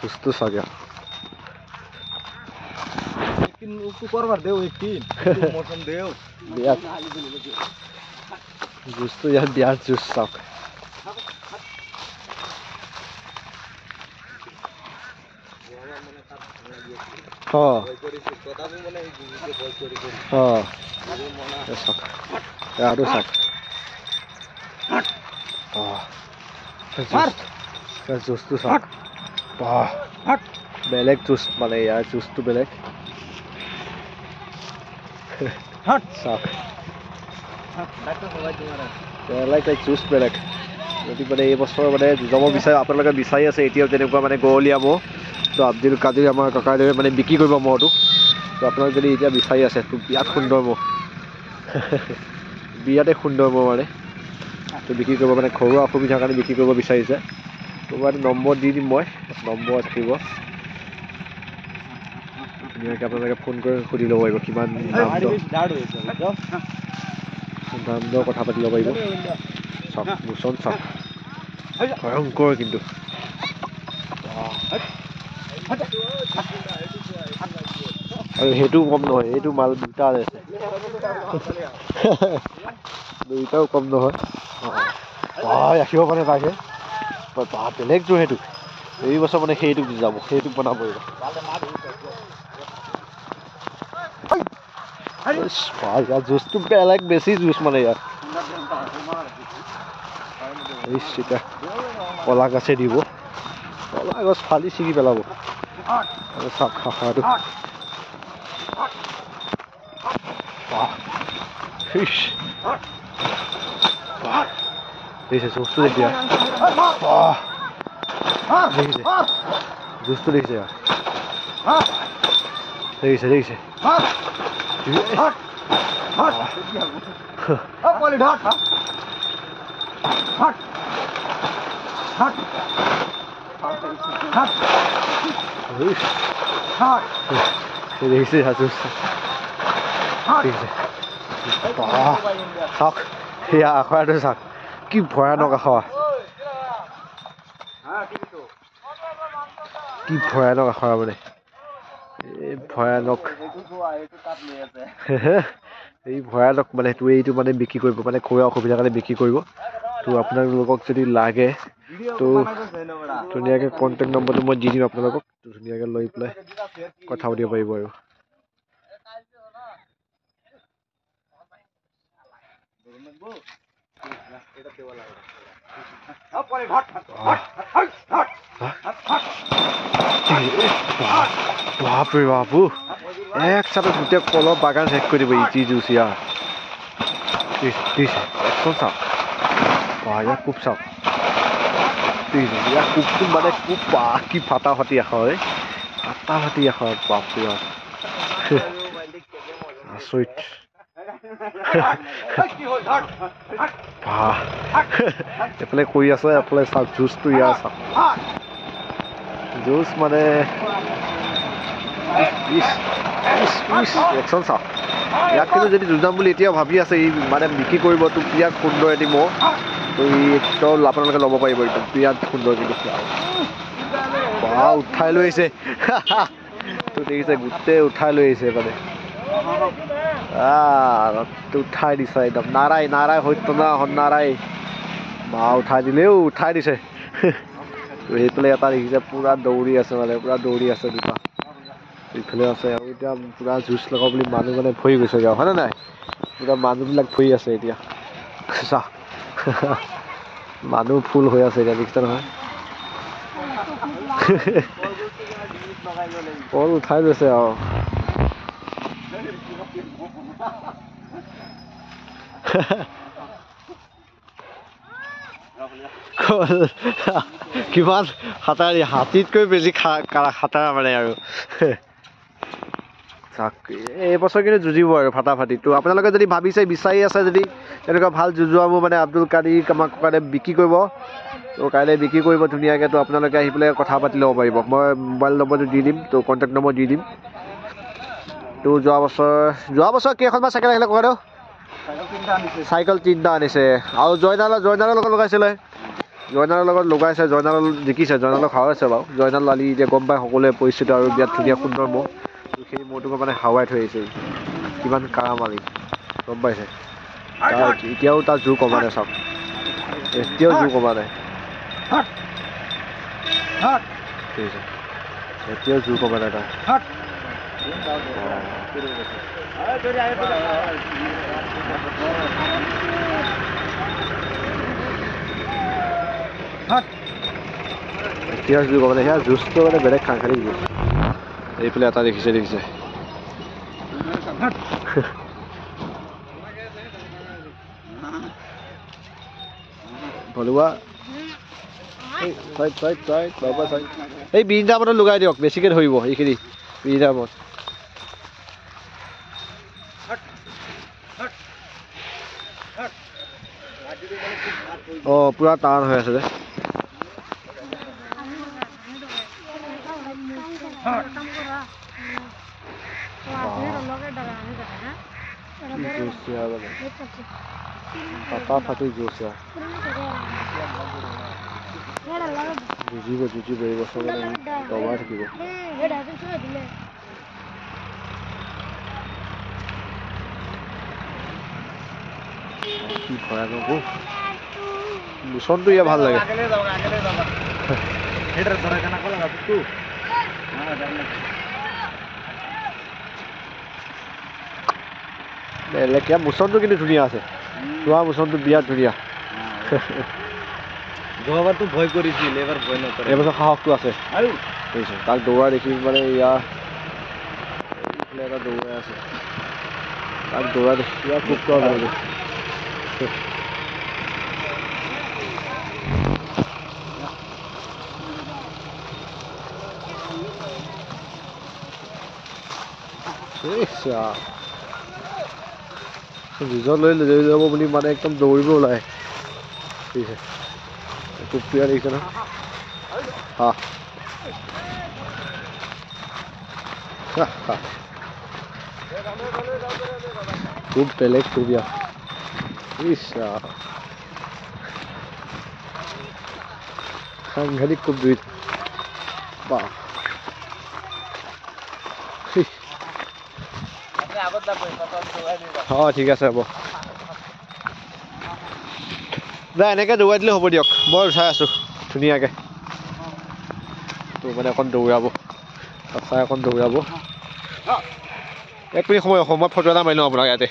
सुस्त सा गया मौसम देव जूस तो यार बिहार जूस साक हाँ हाँ साक यार साक जूस तो साक बेलेग जूस माने यार जूस तो बेलेग साक बेलेग जूस बेलेग যদি মানে এই বছৰ মানে যুঁজাব বিচাৰে আপোনালোকে বিচাৰি আছে এতিয়াও তেনেকুৱা মানে গৰলীয়া মহ তো আব্দুল কাদিৰ আমাৰ ককাইদেৱে মানে বিক্ৰী কৰিব মহটো তো আপোনালোকে যদি এতিয়া বিচাৰি আছে তো বিৰাট সুন্দৰ মহ বিৰাটে সুন্দৰ মহ মানে তো বিক্ৰী কৰিব মানে ঘৰুৱা অসুবিধাৰ কাৰণে বিক্ৰী কৰিব বিচাৰিছে তো মানে নম্বৰ দি দিম মই নম্বৰ থাকিব ধুনীয়াকৈ আপোনালোকে ফোন কৰি সুধি ল'ব পাৰিব কিমান দাম দৰ কথা পাতি ল'ব পাৰিব চাওক মুচন চাওক ভয়ংকৰ কিন্তু আৰু সেইটোও কম নহয় এইটো মাল দুটা আছে দুইটাও কম নহয় ৰাখিব পাৰে তাকে বেলেগটো সেইটো এই বছৰ মানে সেইটো যাব সেইটো বনাব ইয়াৰ জুচটো বেলেগ বেছি জুচ মানে ইয়াত কলা গাছে দিব কলা গছ ফালি ছিগি পেলাব চাওক খাখাটো দেখিছে জুচটো এতিয়া দেখিছে জুচটো দেখিছে দেখিছে দেখিছে দেখিছে চাওক সেয়া আখৰাটো চাওক কি ভয়ানক আখৰা কি ভয়ানক আখৰা মানে এই ভয়ানক এই ভয়ানক মানে সেইটো এইটো মানে বিক্ৰী কৰিব মানে ঘৰুৱা অসুবিধাৰ কাৰণে বিক্ৰী কৰিব তো আপোনালোকক যদি লাগে তো ধুনীয়াকৈ কণ্টেক্ট নম্বৰটো মই দি দিম আপোনালোকক ধুনীয়াকৈ লৈ পেলাই কথা পাতিব পাৰিব আৰু বাপৰে বাপু একসাথে গোটেই কলৰ বাগান শেষ কৰি দিব ইটি জুচ ইয়াৰ একদম চাওক ইয়াৰ খুব চাওক ইয়াৰ কোবটো মানে খুব কি ফাটা ফাটি এষৰ ফাটা ফাটি এষৰ বাপৰে বাপ আচৰিত এফালে কৰি আছে এফালে চাওক জুচটো ইয়াৰ চাওক জুচ মানে একচন চাওক ইয়াক কিন্তু যদি যুঁজাম বুলি এতিয়া ভাবি আছে ই মানে বিক্ৰী কৰিব তো বিৰাট সুন্দৰ এটি মহ তো একদম আপোনালোকে ল'ব পাৰিব একদম বিৰাট সুন্দৰ কিন্তু উঠাই লৈ আহিছে তো দেখিছে গোটেই উঠাই লৈ আহিছে মানে উঠাই দিছে একদম নাৰাই নাৰাই সত্য না নাৰাই মা উঠাই দিলেও উঠাই দিছে তো সেইফালে এটা দেখিছে পুৰা দৌৰি আছে মানে পুৰা দৌৰি আছে দুটা এইফালে আছে আৰু এতিয়া পুৰা জুচ লগাব বুলি মানুহ মানে ভৰি গৈছে হয়নে নাই পুৰা মানুহবিলাক ভৰি আছে এতিয়া চাহ মানুহ ফুল হৈ আছে এতিয়া দেখিছে নহয় কল উঠাই গৈছে আৰু কিমান হাতাৰি হাতীতকৈ বেছি হাতাৰা মানে আৰু এই বছৰ কিন্তু যুঁজিব আৰু ফাটাফাটি তো আপোনালোকে যদি ভাবিছে বিচাৰি আছে যদি এনেকুৱা ভাল যুঁজোৱা মোৰ মানে আব্দুল কাদিৰ আমাক কাৰণে বিক্ৰী কৰিব তো কাইলৈ বিক্ৰী কৰিব ধুনীয়াকৈ তো আপোনালোকে আহি পেলাই কথা পাতি ল'ব পাৰিব মই মোবাইল নম্বৰটো দি দিম তো কণ্টেক্ট নম্বৰ দি দিম তো যোৱা বছৰ কেইখনমান চাইকেল আহিলে ককাইদেউ চাইকেল 3টা আনিছে আৰু জয়নালৰ লগত লগাইছিলে জয়নালৰ লগত লগাইছে জয়নাল জিকিছে জয়নালক হাৱাইছে বাৰু জয়নাল লালি এতিয়া গম পাই সকলোৱে পৰিস্থিতি আৰু বিৰাট ধুনীয়া সুন্দৰ মহ সেই মহটোক মানে হাৱাই থৈ আহিছে কিমান কাৰা মাৰি গম পাইছে এতিয়াও তাৰ জোৰ কমা নাই চাওক এতিয়াও জোৰ কমা নাই ঠিক আছে এতিয়াও জোৰ কমা নাই তাৰ এতিয়া জোৰ কমা নাই সেয়া জুচটো মানে বেলেগ খাংখালি জুচ এইফালে এটা দেখিছে ভলুৱা এই 20টা মানত লগাই দিয়ক বেছিকৈ ধৰিব এইখিনি 20টা মানত পুৰা টান হৈ আছে যে পাপা ফাটি গৈছে যুঁজিব এইবছৰ মানে দবাই থাকিব কি ভয়ানক মোচনটো ইয়াৰ ভাল লাগে বেলেগ মোচনটো কিন্তু ধুনীয়া আছে চোৱা মোচনটো বিৰাট ধুনীয়া যোৱাবাৰতো ভয় কৰিছিল এইবাৰ ভয় নকৰে এইবছৰ সাহসটো আছে তাক দৌৰা দেখি মানে ইয়াৰ এটা দৌৰাই আছে তাক দৌৰা দেখি ইয়াৰ খুব লাগে যুঁজত লৈ যাব বুলি মানে একদম দৌৰিব ওলাই ঠিক আছে খুব প্ৰিয় দেখিছে ন খুব বেলেগ ছবি সাংঘাতিক খুব দুই বাহ ঠিক আছে হ'ব যা এনেকৈ দৌৰাই দিলে হ'ব দিয়ক মই উঠাই আছোঁ ধুনীয়াকৈ তো মানে অকণ দৌৰাব চাই অকণ দৌৰাব 1 মিনিট সময় ফটো এটা মাৰি লওঁ আপোনাক ইয়াতে